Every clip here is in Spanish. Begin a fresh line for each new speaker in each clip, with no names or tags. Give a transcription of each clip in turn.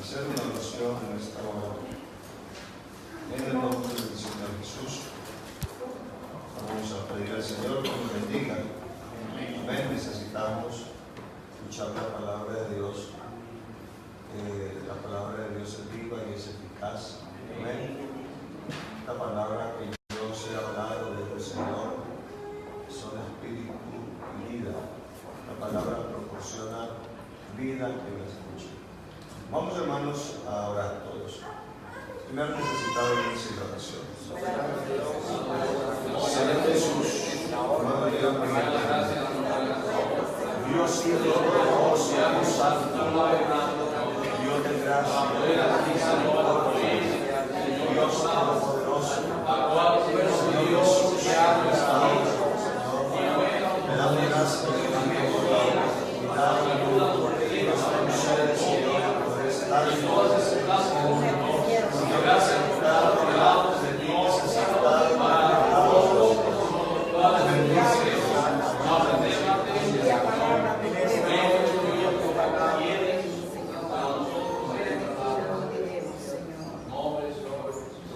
hacer una oración en esta hora. En el nombre del Señor Jesús, vamos a pedir al Señor que nos bendiga. Amén. Necesitamos escuchar la palabra de Dios. La palabra de Dios es viva y es eficaz. Amén. La palabra que Dios ha hablado desde el Señor son espíritu y vida. La palabra proporciona vida que la escucha. Vamos, hermanos, a orar todos. Primero necesitamos iniciar la oración. Señor Jesús, Dios Hijo poderoso, Dios Santo, Dios de gracia, Dios Todopoderoso, Dios que habla esta hora, me damos gracias por la oportunidad que nos concede, Señor, por estar en gracias por cada regalo de ti necesitado para todos. Bendice,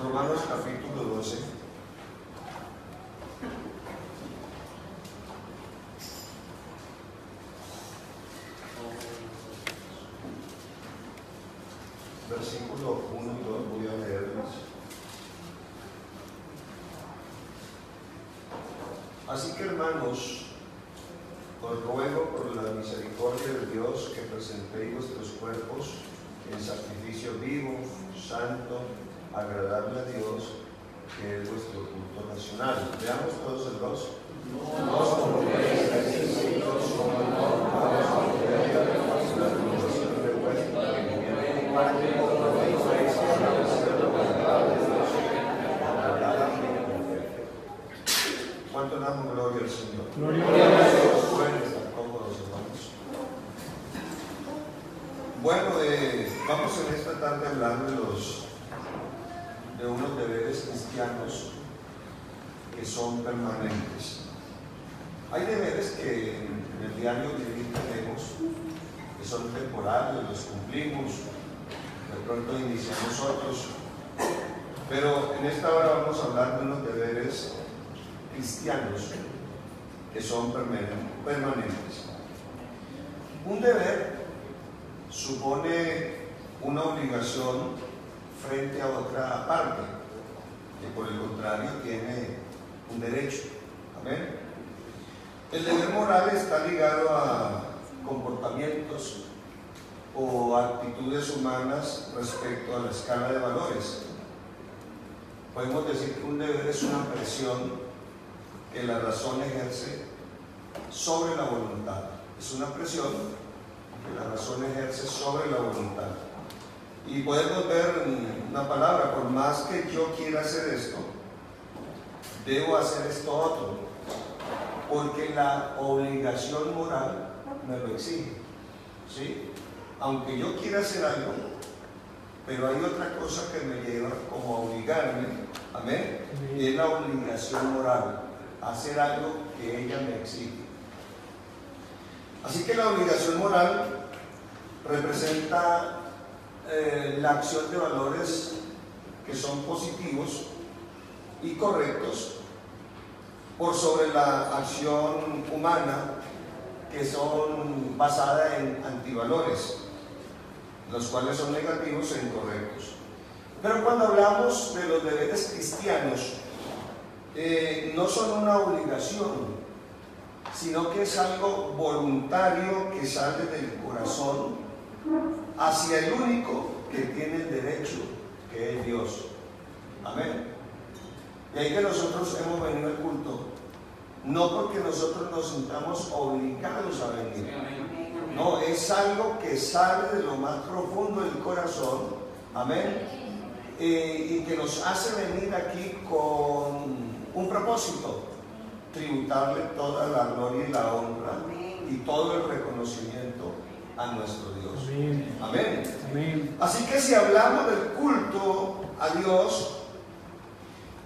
Romanos capítulo 12. Versículo 1 y 2 voy a leerlos. Así que, hermanos, os ruego por la misericordia de Dios que presentéis vuestros cuerpos en sacrificio vivo, santo, agradable a Dios, que es vuestro culto nacional. Veamos todos el 2. ¿Cuánto damos gloria al Señor? Gloria a Dios. Pueden estar cómodos, hermanos. Bueno, vamos en esta tarde a hablar de unos deberes cristianos que son permanentes. Hay deberes que en el diario vivir tenemos, que son temporales, los cumplimos, de pronto iniciamos otros, pero en esta hora vamos a hablar de unos deberes cristianos que son permanentes. Un deber supone una obligación frente a otra parte, que por el contrario tiene un derecho. Amén. El deber moral está ligado a comportamientos o actitudes humanas respecto a la escala de valores. Podemos decir que un deber es una presión que la razón ejerce sobre la voluntad. Es una presión que la razón ejerce sobre la voluntad. Y podemos ver una palabra: por más que yo quiera hacer esto, debo hacer esto otro, porque la obligación moral me lo exige. ¿Sí? Aunque yo quiera hacer algo, pero hay otra cosa que me lleva como a obligarme, amén, y es la obligación moral, hacer algo que ella me exige. Así que la obligación moral representa la acción de valores que son positivos y correctos por sobre la acción humana que son basadas en antivalores, los cuales son negativos e incorrectos. Pero cuando hablamos de los deberes cristianos, no son una obligación, sino que es algo voluntario que sale del corazón hacia el único que tiene el derecho, que es Dios. Amén. Y ahí que nosotros hemos venido al culto, no porque nosotros nos sintamos obligados a venir, no, es algo que sale de lo más profundo del corazón, amén, y que nos hace venir aquí con un propósito: tributarle toda la gloria y la honra y todo el reconocimiento a nuestro Dios. Amén. Amén. Amén. Así que si hablamos del culto a Dios,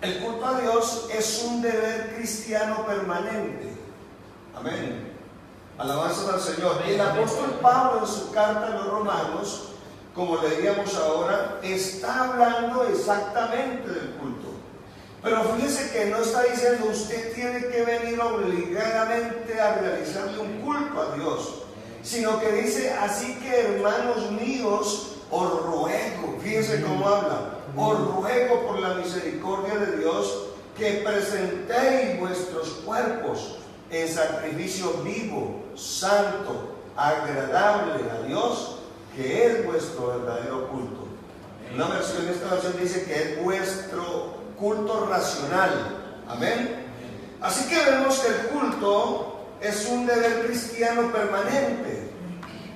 el culto a Dios es un deber cristiano permanente. Amén. Alabanza al Señor. Y el apóstol Pablo, en su carta a los Romanos, como leíamos ahora, está hablando exactamente del culto. Pero fíjese que no está diciendo usted tiene que venir obligadamente a realizarle un culto a Dios, sino que dice, así que hermanos míos, os ruego, fíjese cómo habla, os ruego por la misericordia de Dios que presentéis vuestros cuerpos en sacrificio vivo, santo, agradable a Dios, que es vuestro verdadero culto. Una versión de esta versión dice que es vuestro culto racional. Amén. Así que vemos que el culto es un deber cristiano permanente.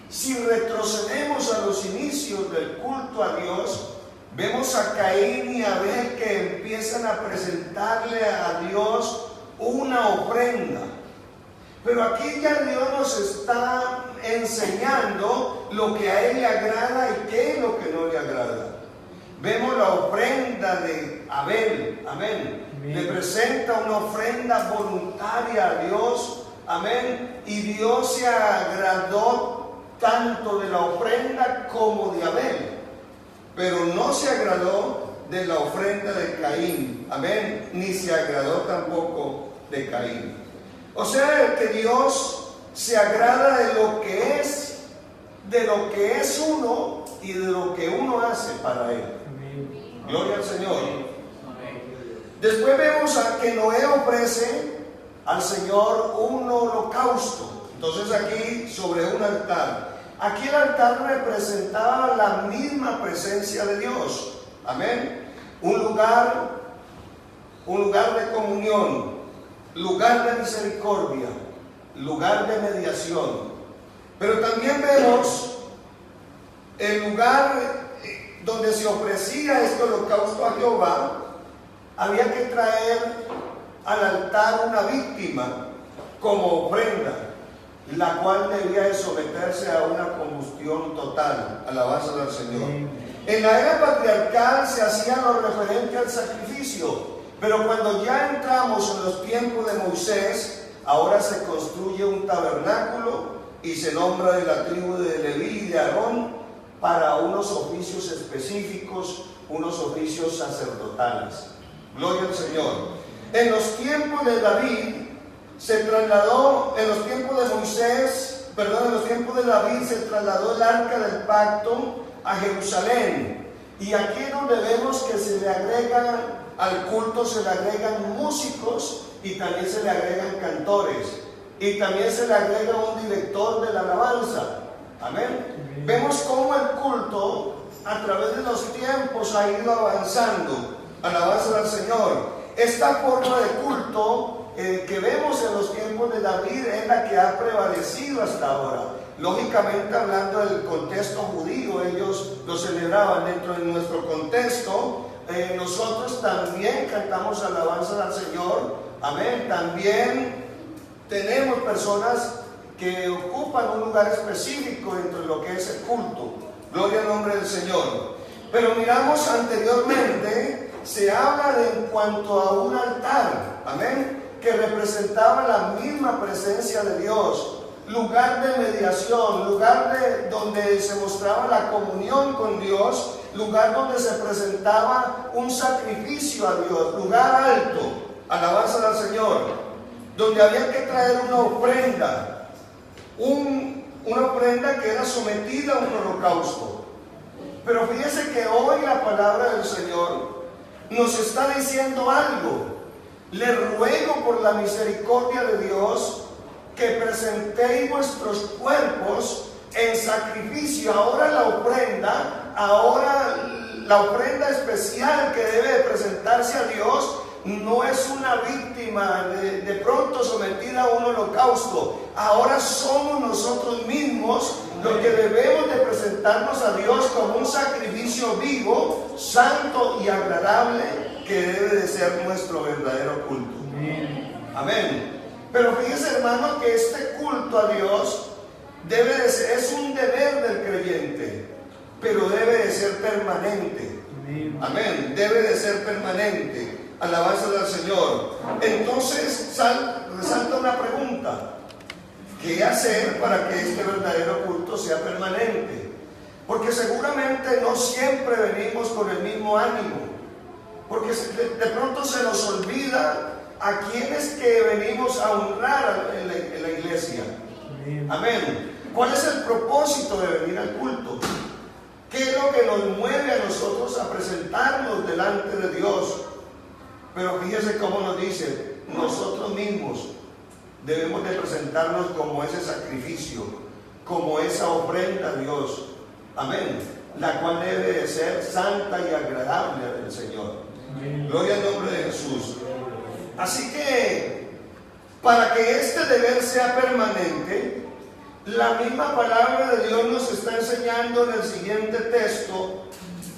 Si retrocedemos a los inicios del culto a Dios, vemos a Caín y Abel que empiezan a presentarle a Dios una ofrenda. Pero aquí ya Dios nos está enseñando lo que a Él le agrada y qué es lo que no le agrada. Vemos la ofrenda de Abel, amén. Le presenta una ofrenda voluntaria a Dios, amén. Y Dios se agradó tanto de la ofrenda como de Abel, pero no se agradó de la ofrenda de Caín, amén, ni se agradó tampoco de Caín. O sea que Dios se agrada de lo que es uno y de lo que uno hace para Él. Gloria al Señor. Después vemos a que Noé ofrece al Señor un holocausto. Entonces aquí sobre un altar. Aquí el altar representaba la misma presencia de Dios. Amén. Un lugar de comunión, lugar de misericordia, lugar de mediación. Pero también vemos el lugar donde se ofrecía este holocausto a Jehová. Había que traer al altar una víctima como ofrenda, la cual debía de someterse a una combustión total. Alabanza al Señor. En la era patriarcal se hacía lo referente al sacrificio, pero cuando ya entramos en los tiempos de Moisés, ahora se construye un tabernáculo y se nombra de la tribu de Leví y de Aarón para unos oficios específicos, unos oficios sacerdotales. Gloria al Señor. En los tiempos de David se trasladó, en los tiempos de David se trasladó el arca del pacto a Jerusalén. Y aquí es donde vemos que se le agregan al culto, se le agregan músicos y también se le agregan cantores. Y también se le agrega un director de la alabanza. Amén. Vemos cómo el culto a través de los tiempos ha ido avanzando. Alabanza al Señor. Esta forma de culto que vemos en los tiempos de David es la que ha prevalecido hasta ahora. Lógicamente, hablando del contexto judío, ellos lo celebraban. Dentro de nuestro contexto, nosotros también cantamos alabanza al Señor. Amén. También tenemos personas que ocupan un lugar específico dentro de lo que es el culto. Gloria al nombre del Señor. Pero miramos anteriormente, se habla en cuanto a un altar, amén, que representaba la misma presencia de Dios, lugar de mediación, lugar donde se mostraba la comunión con Dios, lugar donde se presentaba un sacrificio a Dios, lugar alto, alabanza al Señor, donde había que traer una ofrenda, una ofrenda que era sometida a un holocausto. Pero fíjese que hoy la palabra del Señor nos está diciendo algo. Le ruego por la misericordia de Dios que presentéis vuestros cuerpos en sacrificio. Ahora la ofrenda especial que debe de presentarse a Dios no es una víctima de pronto sometida a un holocausto. Ahora somos nosotros mismos los que debemos de presentarnos a Dios como un sacrificio vivo, santo y agradable, que debe de ser nuestro verdadero culto. Amén. Pero fíjese, hermano, que este culto a Dios es un deber del creyente, pero debe de ser permanente. Amén. Debe de ser permanente. Alabanza al Señor. Entonces resalta una pregunta: ¿qué hacer para que este verdadero culto sea permanente? Porque seguramente no siempre venimos con el mismo ánimo. Porque de pronto se nos olvida a quienes que venimos a honrar en la iglesia. Amén. ¿Cuál es el propósito de venir al culto? ¿Qué es lo que nos mueve a nosotros a presentarnos delante de Dios? Pero fíjese cómo nos dice, nosotros mismos debemos de presentarnos como ese sacrificio, como esa ofrenda a Dios. Amén. La cual debe de ser santa y agradable al Señor. Amén. Gloria al nombre de Jesús. Así que, para que este deber sea permanente, la misma palabra de Dios nos está enseñando en el siguiente texto,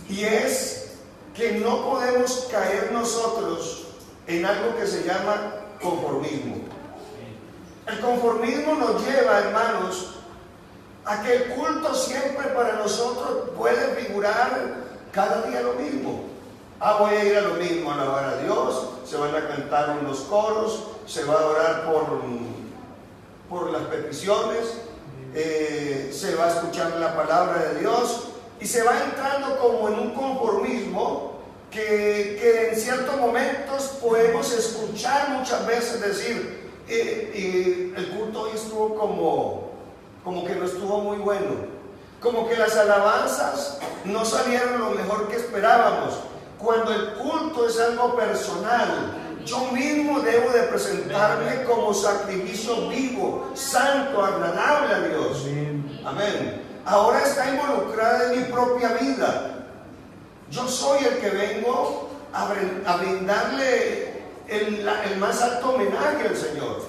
y es que no podemos caer nosotros en algo que se llama conformismo. El conformismo nos lleva, hermanos, a que el culto siempre para nosotros puede figurar cada día lo mismo. Voy a ir a lo mismo, a alabar a Dios, se van a cantar unos coros, se va a orar por las peticiones, se va a escuchar la palabra de Dios y se va entrando como en un conformismo que en ciertos momentos podemos escuchar muchas veces decir, el culto hoy estuvo como que no estuvo muy bueno, como que las alabanzas no salieron lo mejor que esperábamos. Cuando el culto es algo personal, yo mismo debo de presentarme como sacrificio vivo, santo, agradable a Dios. Amén. Ahora está involucrada en mi propia vida. Yo soy el que vengo a brindarle el más alto homenaje al Señor.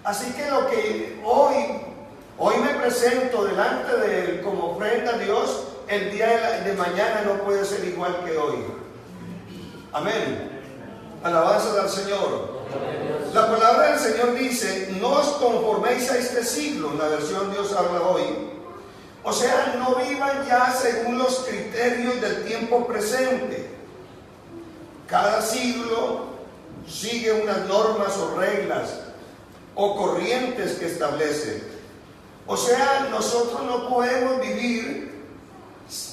Así que lo que hoy me presento delante de Él como ofrenda a Dios, el día de mañana no puede ser igual que hoy. Amén. Alabanza al Señor. La palabra del Señor dice, no os conforméis a este siglo, en la versión Dios habla hoy. O sea, no vivan ya según los criterios del tiempo presente. Cada siglo sigue unas normas o reglas o corrientes que establece. O sea, nosotros no podemos vivir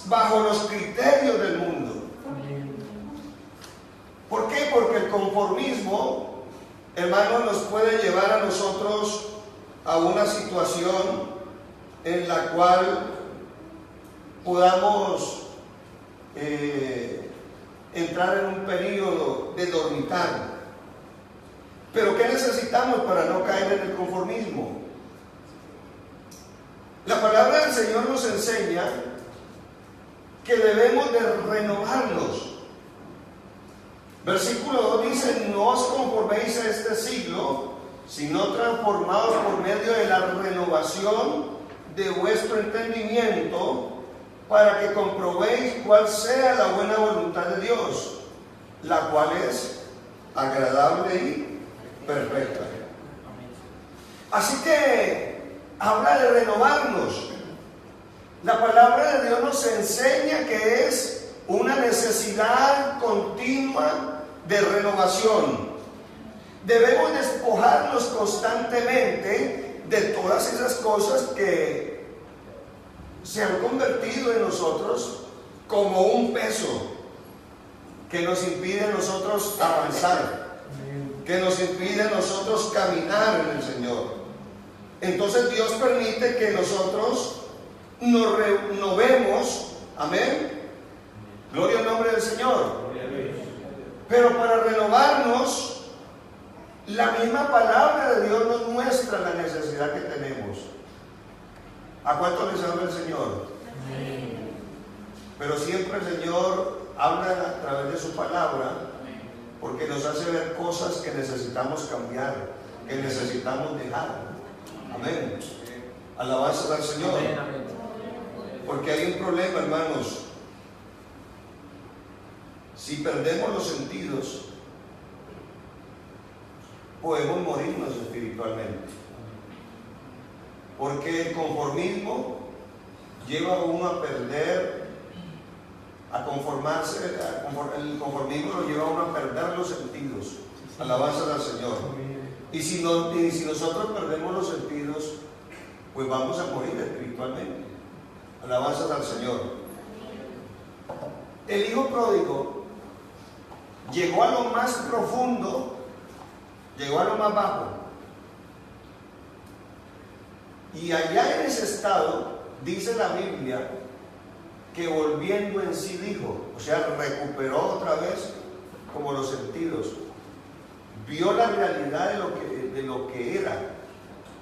bajo los criterios del mundo. ¿Por qué? Porque el conformismo, hermano, nos puede llevar a nosotros a una situación en la cual podamos entrar en un periodo de dormitario. Pero ¿qué necesitamos para no caer en el conformismo? La palabra del Señor nos enseña que debemos de renovarnos. Versículo 2 dice, no os conforméis a este siglo, sino transformaos por medio de la renovación de vuestro entendimiento, para que comprobéis cuál sea la buena voluntad de Dios, la cual es agradable y perfecta. Así que habla de renovarnos. La palabra de Dios nos enseña que es una necesidad continua de renovación. Debemos despojarnos constantemente de todas esas cosas que se han convertido en nosotros como un peso que nos impide a nosotros avanzar, que nos impide a nosotros caminar en el Señor. Entonces Dios permite que nosotros nos renovemos. Amén. Gloria al nombre del Señor. Pero para renovarnos, la misma palabra de Dios nos muestra la necesidad que tenemos. ¿A cuánto les habla el Señor? Pero siempre el Señor habla a través de su palabra, porque nos hace ver cosas que necesitamos cambiar, que necesitamos dejar. Amén. Alabanza al Señor. Porque hay un problema, hermanos. Si perdemos los sentidos, podemos morirnos espiritualmente. Porque el conformismo lleva a uno a perder, a conformarse, el conformismo lo lleva a uno a perder los sentidos. Alabanza al Señor. Y si nosotros perdemos los sentidos, pues vamos a morir espiritualmente. Alabanzas al Señor. El hijo pródigo llegó a lo más profundo, llegó a lo más bajo. Y allá en ese estado, dice la Biblia, que volviendo en sí dijo, o sea, recuperó otra vez como los sentidos, vio la realidad de lo que era,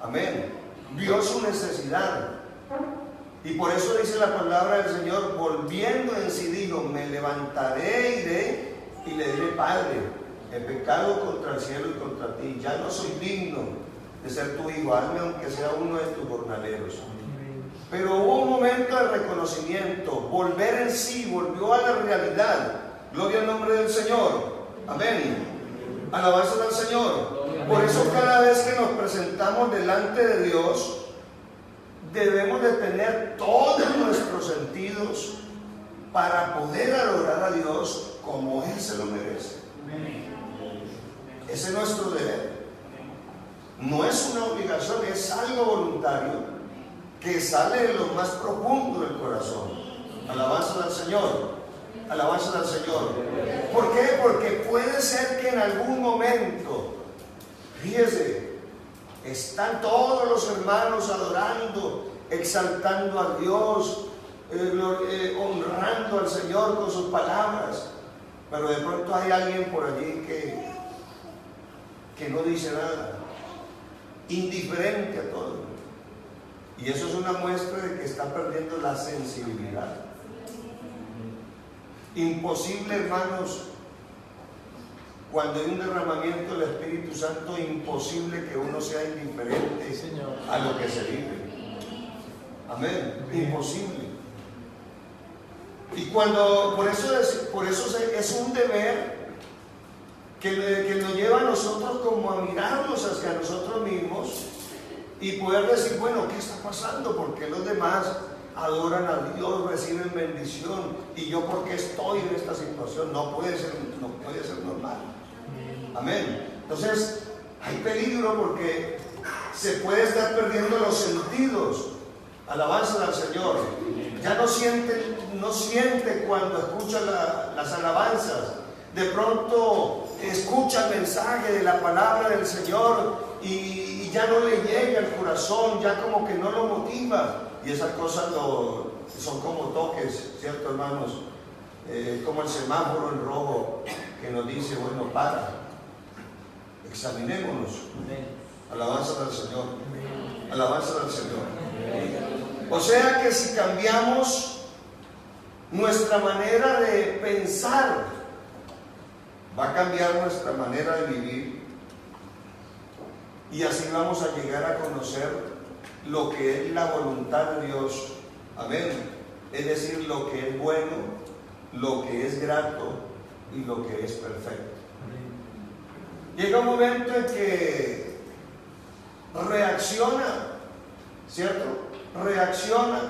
amén, vio su necesidad, y por eso dice la palabra del Señor, volviendo en sí dijo, me levantaré, iré y le diré, Padre, he pecado contra el cielo y contra ti, ya no soy digno de ser tu hijo, hazme aunque sea uno de tus jornaleros. Pero hubo un momento de reconocimiento, volver en sí, volvió a la realidad. Gloria al nombre del Señor. Amén. Alabanza al Señor. Por eso cada vez que nos presentamos delante de Dios, debemos de tener todos nuestros sentidos para poder adorar a Dios como Él se lo merece. Ese es nuestro deber. No es una obligación, es algo voluntario que sale de lo más profundo del corazón. Alabanza al Señor. Alabanza al Señor. ¿Por qué? Porque puede ser que en algún momento, fíjese, están todos los hermanos adorando, exaltando a Dios, honrando al Señor con sus palabras, pero de pronto hay alguien por allí que no dice nada, indiferente a todo. Y eso es una muestra de que está perdiendo la sensibilidad. Imposible, hermanos, cuando hay un derramamiento del Espíritu Santo, imposible que uno sea indiferente a lo que se vive. Amén. Imposible. Y por eso es un deber que nos lleva a nosotros como a mirarnos hacia nosotros mismos y poder decir, bueno, ¿qué está pasando? ¿Por qué los demás adoran a Dios, reciben bendición? ¿Y yo por qué estoy en esta situación? No puede ser normal. Amén. Entonces, hay peligro porque se puede estar perdiendo los sentidos. Alabanza al Señor. Ya no siente cuando escucha las alabanzas. De pronto escucha el mensaje de la palabra del Señor y ya no le llega al corazón, ya como que no lo motiva. Y esas cosas son como toques, ¿cierto, hermanos? Como el semáforo en rojo que nos dice, bueno, para, examinémonos. Alabanza al Señor. Alabanza al Señor. O sea que si cambiamos nuestra manera de pensar, va a cambiar nuestra manera de vivir y así vamos a llegar a conocer lo que es la voluntad de Dios. Amén. Es decir, lo que es bueno, lo que es grato y lo que es perfecto. Llega un momento en que reacciona, ¿cierto? Reacciona,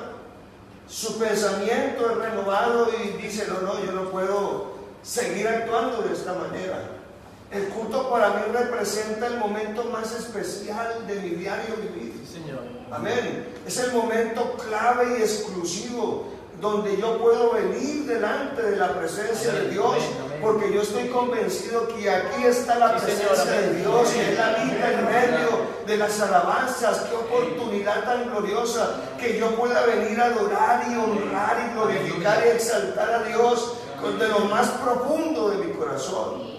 su pensamiento es renovado y dice, no, yo no puedo seguir actuando de esta manera. El culto para mí representa el momento más especial de mi diario vivir.
Sí, Señor.
Amén. Es el momento clave y exclusivo donde yo puedo venir delante de la presencia de Dios, porque yo estoy convencido que aquí está la presencia de Dios, que Él habita en medio de las alabanzas. Qué oportunidad tan gloriosa que yo pueda venir a adorar y honrar y glorificar y exaltar a Dios de lo más profundo de mi corazón.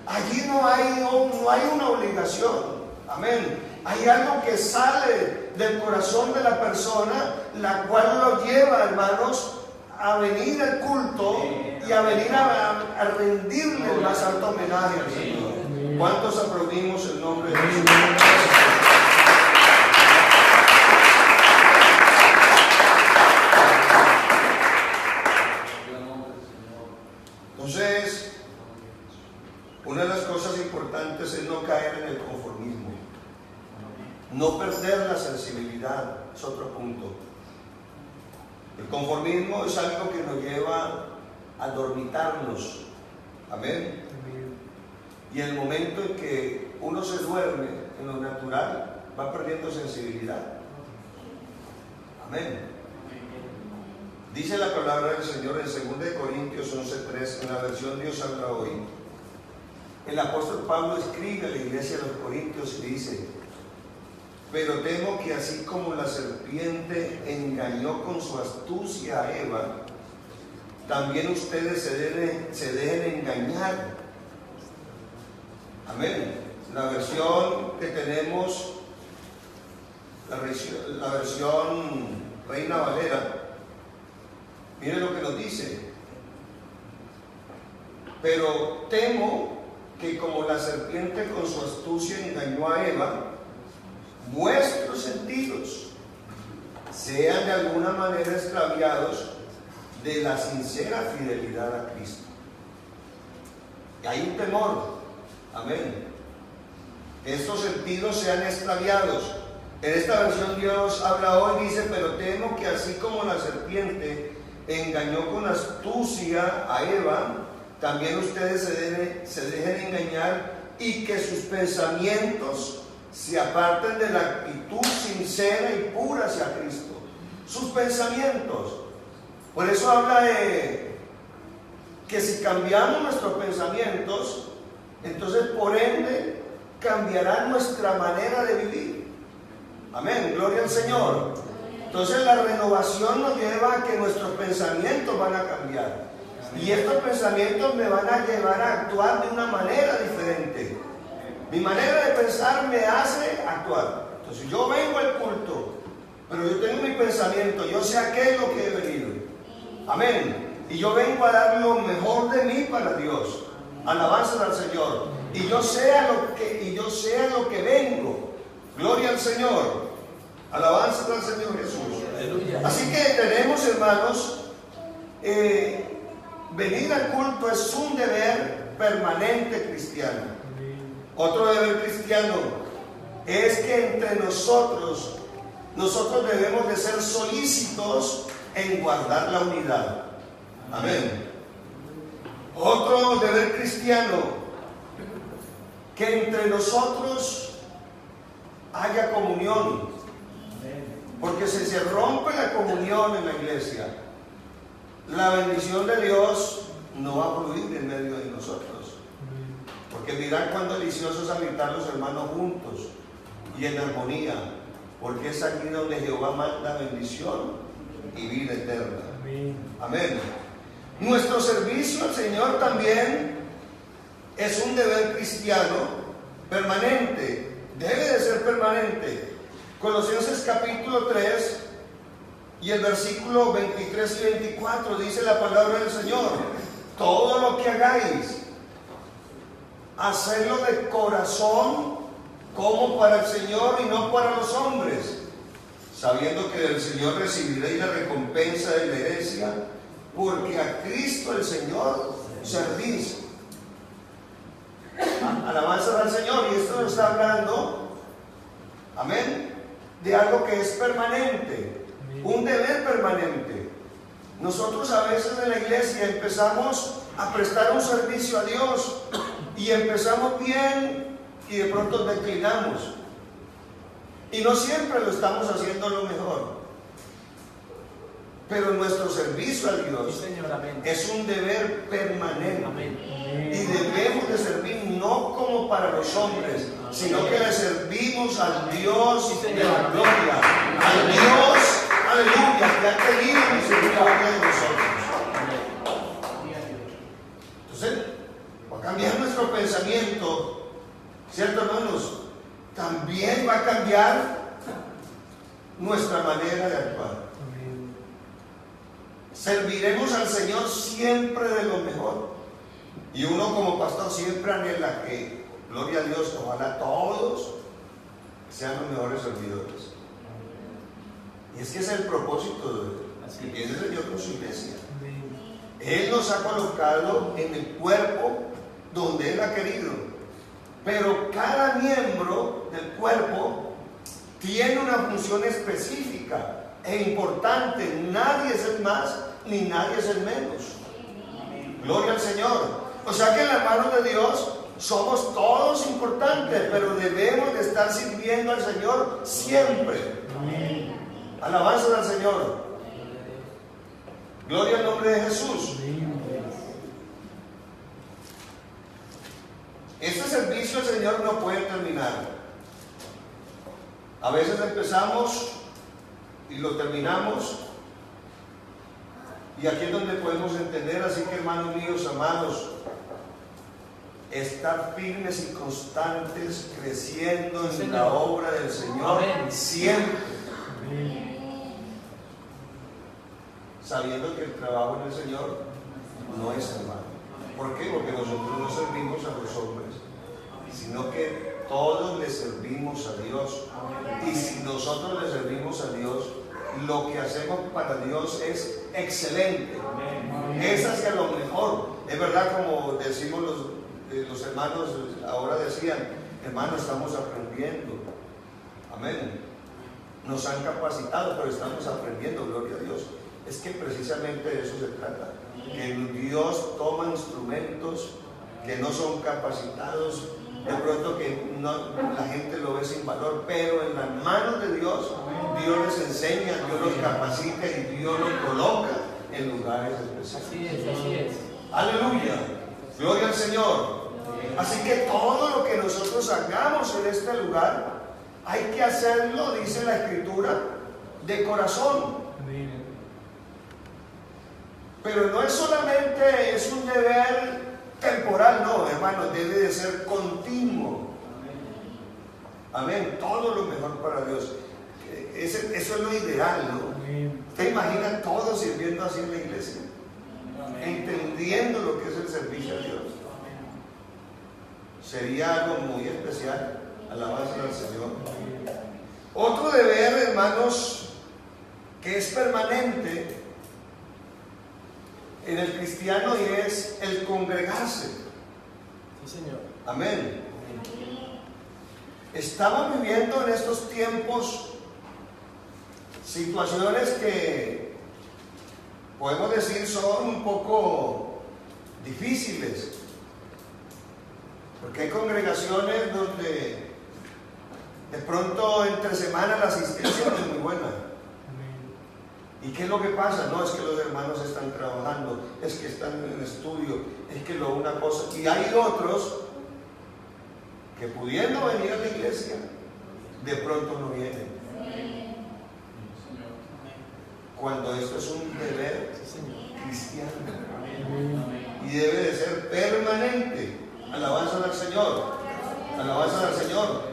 Allí no hay una obligación. Amén. Hay algo que sale del corazón de la persona, la cual lo lleva, hermanos, a venir al culto y a venir a rendirle el más alto homenaje al Señor. ¿Cuántos aplaudimos el nombre de Jesús? Entonces, una de las cosas importantes es no caer en el conformismo. No perder la sensibilidad es otro punto. El conformismo es algo que nos lleva a dormitarnos. Amén. Y en el momento en que uno se duerme en lo natural, va perdiendo sensibilidad. Amén. Dice la palabra del Señor en 2 Corintios 11:3, en la versión Dios habla hoy. El apóstol Pablo escribe a la iglesia de los Corintios y dice: pero temo que así como la serpiente engañó con su astucia a Eva, también ustedes se dejen engañar. Amén. La versión que tenemos, la versión Reina Valera, mire lo que nos dice: pero temo que como la serpiente con su astucia engañó a Eva, vuestros sentidos sean de alguna manera extraviados de la sincera fidelidad a Cristo. Y hay un temor, amén, estos sentidos sean extraviados. En esta versión Dios habla hoy, dice: pero temo que así como la serpiente engañó con astucia a Eva, también ustedes se dejen engañar y que sus pensamientos se aparten de la actitud sincera y pura hacia Cristo. Sus pensamientos. Por eso habla de que si cambiamos nuestros pensamientos, entonces por ende cambiará nuestra manera de vivir. Amén, gloria al Señor. Entonces la renovación nos lleva a que nuestros pensamientos van a cambiar. Y estos pensamientos me van a llevar a actuar de una manera diferente. Mi manera de pensar me hace actuar. Entonces yo vengo al culto, pero yo tengo mi pensamiento, yo sé a qué es lo que he venido. Amén. Y yo vengo a dar lo mejor de mí para Dios. Alabanza al Señor. Y yo sé a lo que vengo. Gloria al Señor. Alabanza al Señor Jesús. Aleluya. Así que tenemos, hermanos, venir al culto es un deber permanente cristiano. Otro deber cristiano es que entre nosotros debemos de ser solícitos en guardar la unidad. Amén. Otro deber cristiano, que entre nosotros haya comunión. Porque si se rompe la comunión en la iglesia, la bendición de Dios no va a fluir en medio de nosotros. Porque mirad cuán delicioso es habitar los hermanos juntos y en armonía, porque es aquí donde Jehová manda bendición y vida eterna. Amén. Nuestro servicio al Señor también es un deber cristiano permanente, debe de ser permanente. Colosenses capítulo 3 y el versículo 23 y 24 dice la palabra del Señor: todo lo que hagáis, hacedlo de corazón como para el Señor y no para los hombres, sabiendo que del Señor recibiréis la recompensa de la herencia, porque a Cristo el Señor servís. Alabanza al Señor. Y esto nos está hablando, amén, de algo que es permanente, un deber permanente. Nosotros a veces en la iglesia empezamos a prestar un servicio a Dios y empezamos bien y de pronto declinamos, y no siempre lo estamos haciendo lo mejor. Pero nuestro servicio a Dios es un deber permanente. Y debemos de servir no como para los hombres, sino que le servimos al Dios de la gloria, al Dios, aleluya, que ha tenido misericordia de nosotros. Entonces, va a cambiar nuestro pensamiento, ¿cierto, hermanos? También va a cambiar nuestra manera de actuar. Serviremos al Señor siempre de lo mejor. Y uno como pastor siempre anhela que, gloria a Dios, ojalá todos sean los mejores servidores. Y es que es el propósito que tiene el Señor con su iglesia. Él nos ha colocado en el cuerpo donde Él ha querido. Pero cada miembro del cuerpo tiene una función específica e importante. Nadie es el más ni nadie es el menos. Gloria al Señor. O sea que en las manos de Dios somos todos importantes, pero debemos de estar sirviendo al Señor siempre. Alabanza al Señor. Gloria al nombre de Jesús. Este servicio el Señor no puede terminar. A veces empezamos y lo terminamos. Y aquí es donde podemos entender, así que hermanos míos, amados, estar firmes y constantes, creciendo en la obra del Señor, siempre. Sabiendo que el trabajo en el Señor no es en vano. ¿Por qué? Porque nosotros no servimos a los hombres, sino que todos le servimos a Dios. Y si nosotros le servimos a Dios, lo que hacemos para Dios es excelente, es hacia lo mejor. Es verdad, como decimos los hermanos ahora decían, hermanos, estamos aprendiendo, amén, nos han capacitado, pero estamos aprendiendo, gloria a Dios. Es que precisamente de eso se trata, que Dios toma instrumentos que no son capacitados, de pronto que la gente lo ve sin valor, pero en las manos de Dios, Dios les enseña, Dios los capacita y Dios los coloca en lugares específicos.
Así es.
Aleluya, gloria al Señor. Así que todo lo que nosotros hagamos en este lugar, hay que hacerlo, dice la Escritura, de corazón. Pero no es solamente, es un deber temporal, no, hermano, debe de ser continuo. Amén, todo lo mejor para Dios. Eso es lo ideal, ¿no? ¿Usted imagina todos sirviendo así en la iglesia? Entendiendo lo que es el servicio a Dios. Sería algo muy especial. Alabanza al Señor. Otro deber, hermanos, que es permanente en el cristiano, y es el congregarse.
Sí, Señor.
Amén. Estamos viviendo en estos tiempos situaciones que podemos decir son un poco difíciles, porque hay congregaciones donde de pronto entre semana la asistencia no es muy buena. ¿Y qué es lo que pasa? No, es que los hermanos están trabajando, es que están en estudio, es que una cosa. Y hay otros que pudiendo venir a la iglesia, de pronto no vienen. Cuando esto es un deber cristiano y debe de ser permanente. Alabanza al Señor. Alabanza al Señor.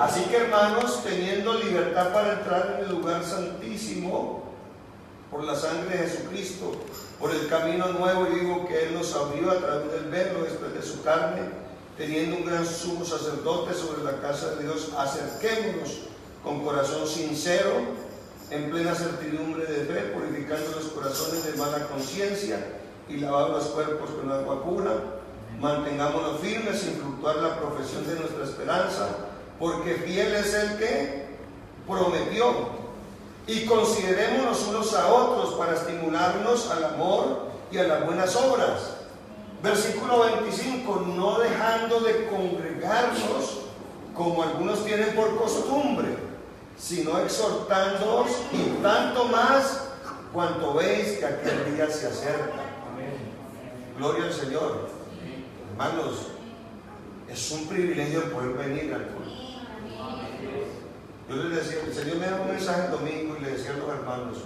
Así que, hermanos, teniendo libertad para entrar en el lugar santísimo, por la sangre de Jesucristo, por el camino nuevo y vivo que Él nos abrió a través del velo, después de su carne, teniendo un gran sumo sacerdote sobre la casa de Dios, acerquémonos con corazón sincero, en plena certidumbre de fe, purificando los corazones de mala conciencia y lavando los cuerpos con agua pura. Mantengámonos firmes sin fluctuar la profesión de nuestra esperanza, porque fiel es el que prometió. Y considerémonos unos a otros para estimularnos al amor y a las buenas obras. Versículo 25, no dejando de congregarnos como algunos tienen por costumbre, sino exhortándoos, y tanto más cuanto veis que aquel día se acerca. Gloria al Señor. Hermanos, es un privilegio poder venir al culto. Yo les decía, el Señor me da un mensaje el domingo y le decía a los hermanos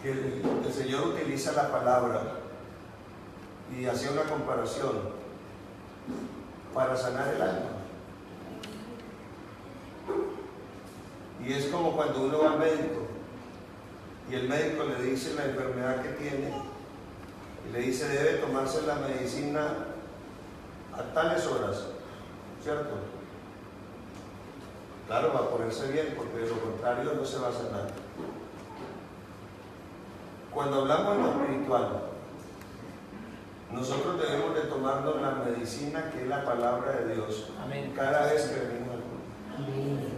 que el Señor utiliza la palabra, y hacía una comparación para sanar el alma. Y es como cuando uno va al médico y el médico le dice la enfermedad que tiene y le dice debe tomarse la medicina a tales horas, ¿cierto? Claro, va a ponerse bien, porque de lo contrario no se va a sanar. Cuando hablamos de lo espiritual, nosotros debemos de tomarnos la medicina que es la palabra de Dios.
Amén.
Cada vez que venimos al culto.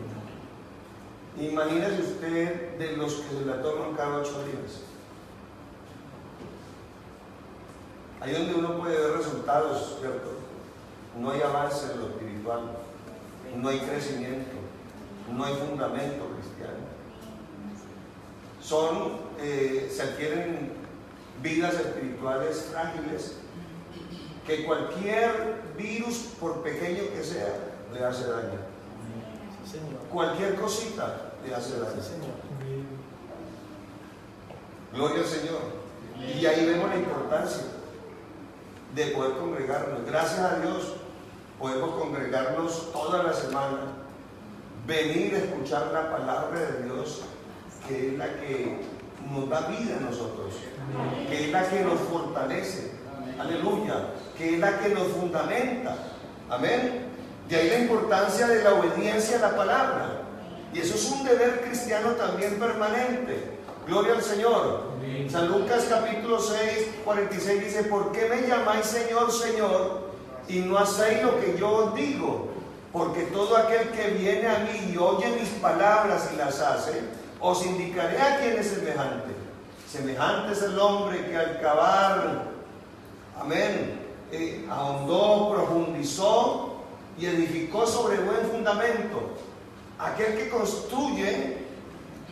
Imagínese usted de los que se la toman cada 8 días. Ahí donde uno puede ver resultados, ¿cierto? No hay avance en lo espiritual, no hay crecimiento, no hay fundamento cristiano. se adquieren vidas espirituales frágiles, que cualquier virus, por pequeño que sea, le hace daño.
Sí, Señor.
Cualquier cosita le hace daño.
Sí, Señor.
Gloria al Señor. Y ahí vemos la importancia de poder congregarnos. Gracias a Dios podemos congregarnos toda la semana, venir a escuchar la palabra de Dios, que es la que nos da vida a nosotros, que es la que nos fortalece, aleluya, que es la que nos fundamenta, amén. De ahí la importancia de la obediencia a la palabra, y eso es un deber cristiano también permanente. Gloria al Señor. San Lucas capítulo 6, 46 dice: ¿por qué me llamáis Señor, Señor, y no hacéis lo que yo os digo? Porque todo aquel que viene a mí y oye mis palabras y las hace, os indicaré a quién es semejante. Semejante es el hombre que al cavar, amén, ahondó, profundizó y edificó sobre buen fundamento. Aquel que construye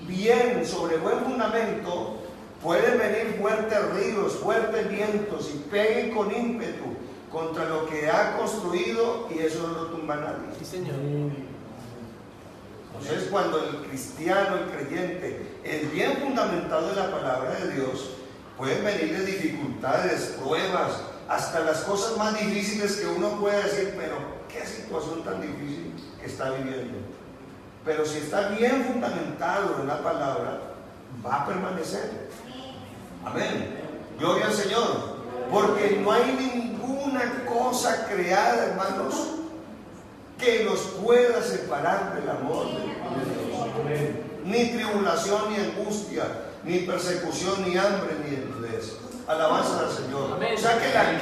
bien sobre buen fundamento, pueden venir fuertes ríos, fuertes vientos y peguen con ímpetu contra lo que ha construido, y eso no lo tumba nadie.
Sí, Señor.
Entonces, cuando el cristiano, el creyente, es bien fundamentado en la palabra de Dios, pueden venir dificultades, pruebas, hasta las cosas más difíciles que uno puede decir, pero qué situación tan difícil que está viviendo. Pero si está bien fundamentado en la palabra, va a permanecer. Amén. Gloria al Señor. Porque no hay ninguna cosa creada, hermanos, que nos pueda separar del amor de Dios. Ni tribulación, ni angustia, ni persecución, ni hambre, ni desnudez. Alabanza al Señor. O sea que la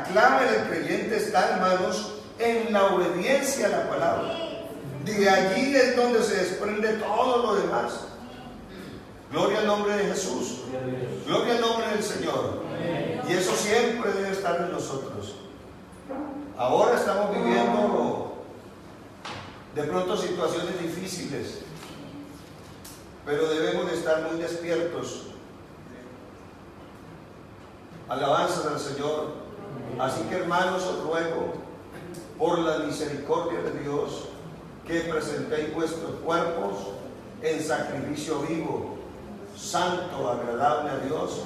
clave del creyente está, hermanos, en la obediencia a la palabra. De allí es donde se desprende todo lo demás. Gloria al nombre de Jesús. Gloria al nombre del Señor. Y eso siempre debe estar en nosotros. Ahora estamos viviendo de pronto situaciones difíciles, pero debemos de estar muy despiertos. Alabanzas al Señor. Así que, hermanos, os ruego por la misericordia de Dios que presentéis vuestros cuerpos en sacrificio vivo, santo, agradable a Dios,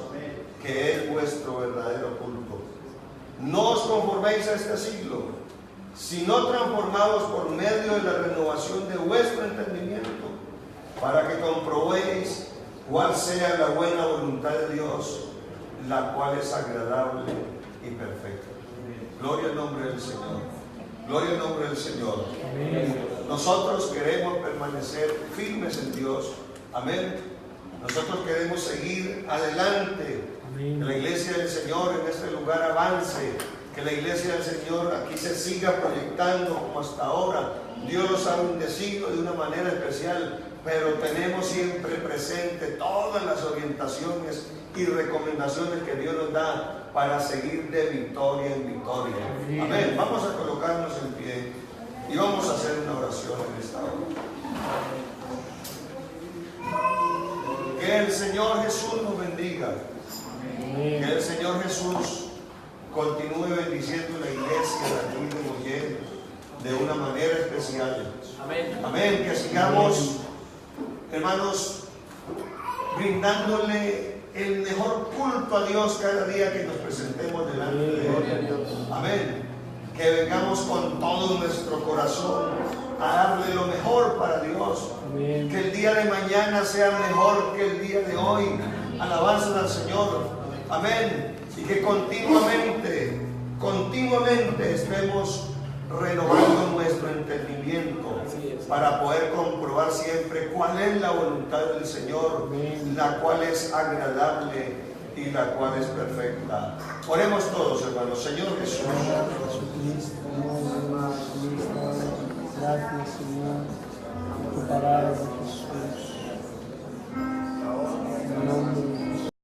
que es vuestro verdadero culto. No os conforméis a este siglo, sino transformados por medio de la renovación de vuestro entendimiento, para que comprobéis cuál sea la buena voluntad de Dios, la cual es agradable y perfecta. Gloria al nombre del Señor. Gloria al nombre del Señor. Amén. Nosotros queremos permanecer firmes en Dios. Amén. Nosotros queremos seguir adelante. Amén. Que la iglesia del Señor en este lugar avance. Que la iglesia del Señor aquí se siga proyectando como hasta ahora. Dios los ha bendecido de una manera especial, pero tenemos siempre presente todas las orientaciones y recomendaciones que Dios nos da para seguir de victoria en victoria. Amén. Vamos a colocarnos en pie y vamos a hacer una oración en esta hora. Que el Señor Jesús nos bendiga. Que el Señor Jesús continúe bendiciendo la iglesia de aquí de Mollén de una manera especial. Amén. Amén. Que sigamos, hermanos, brindándole el mejor culto a Dios cada día que nos presentemos delante de Él. Amén. Que vengamos con todo nuestro corazón a darle lo mejor para Dios. Amén. Que el día de mañana sea mejor que el día de hoy. Alabanza al Señor. Amén. Y que continuamente estemos renovando nuestro entendimiento para poder comprobar siempre cuál es la voluntad del Señor, la cual es agradable y la cual es perfecta. Oremos todos, hermanos. Señor Jesús.
Gracias, Señor, por tu palabra, Jesús.